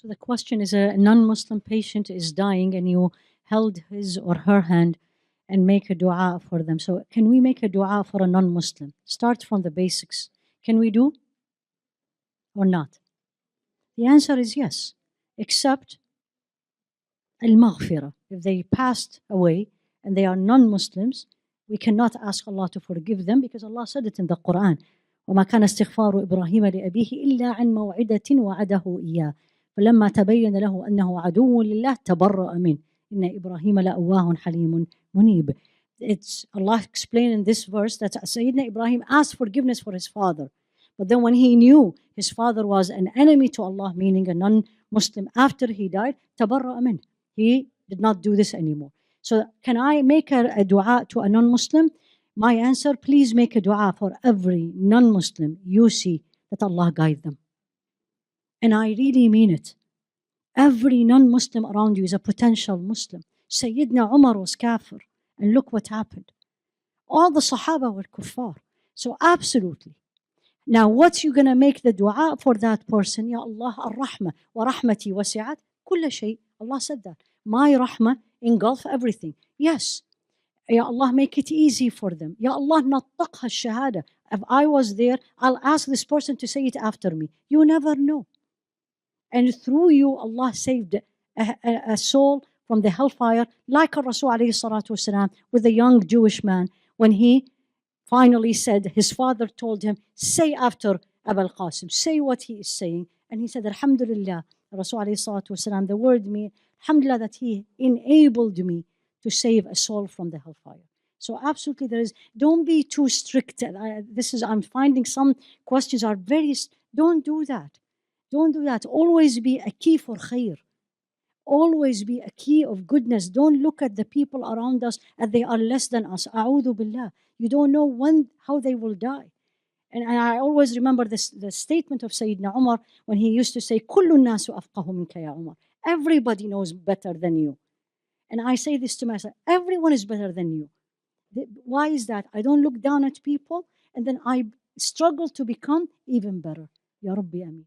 So the question is, a non-Muslim patient is dying and you held his or her hand and make a dua for them. So can we make a dua for a non-Muslim? Start from the basics. Can we do or not? The answer is yes, except al-maghfirah. If they passed away and they are non-Muslims, we cannot ask Allah to forgive them because Allah said it in the Quran. وما كان استغفار إبراهيم لأبيه إلا عن موعدة وعده إياه فلما تبين له أنه عدو لله تبرأ منه إن إبراهيم لأواه حليم منيب. It's Allah explained in this verse that Sayyidina Ibrahim asked forgiveness for his father. But then when he knew his father was an enemy to Allah, meaning a non-Muslim, after he died, تبرأ منه. He did not do this anymore. So can I make a dua to a non-Muslim? My answer, please make a dua for every non-Muslim you see, that Allah guide them. And I really mean it. Every non-Muslim around you is a potential Muslim. Sayyidina Umar was kafir, and look what happened. All the Sahaba were kuffar. So absolutely. Now what you going to make the dua for that person? Ya Allah, ar-Rahmah, wa rahmati wasi'at kulla shay. Allah said that. My rahmah engulf everything. Yes. Ya Allah, make it easy for them. Ya Allah, nattaqha shahada. If I was there, I'll ask this person to say it after me. You never know. And through you, Allah saved a soul from the hellfire, like Rasul alayhi salatu wasalam, with the young Jewish man, when he finally said, his father told him, say after Abul Qasim, say what he is saying. And he said, Alhamdulillah, Rasul alayhi salatu wasalam, the word means, Alhamdulillah, that he enabled me to save a soul from the hellfire. So absolutely don't be too strict. I'm finding some questions are don't do that. Don't do that. Always be a key for khair. Always be a key of goodness. Don't look at the people around us as they are less than us. A'udhu billah. You don't know how they will die. And I always remember the statement of Sayyidina Umar when he used to say, كُلُّ النَّاسُ أَفْقَهُ مِنْكَ يَا Umar. Everybody knows better than you. And I say this to myself, everyone is better than you. Why is that? I don't look down at people and then I struggle to become even better. Ya Rabbi Ameen.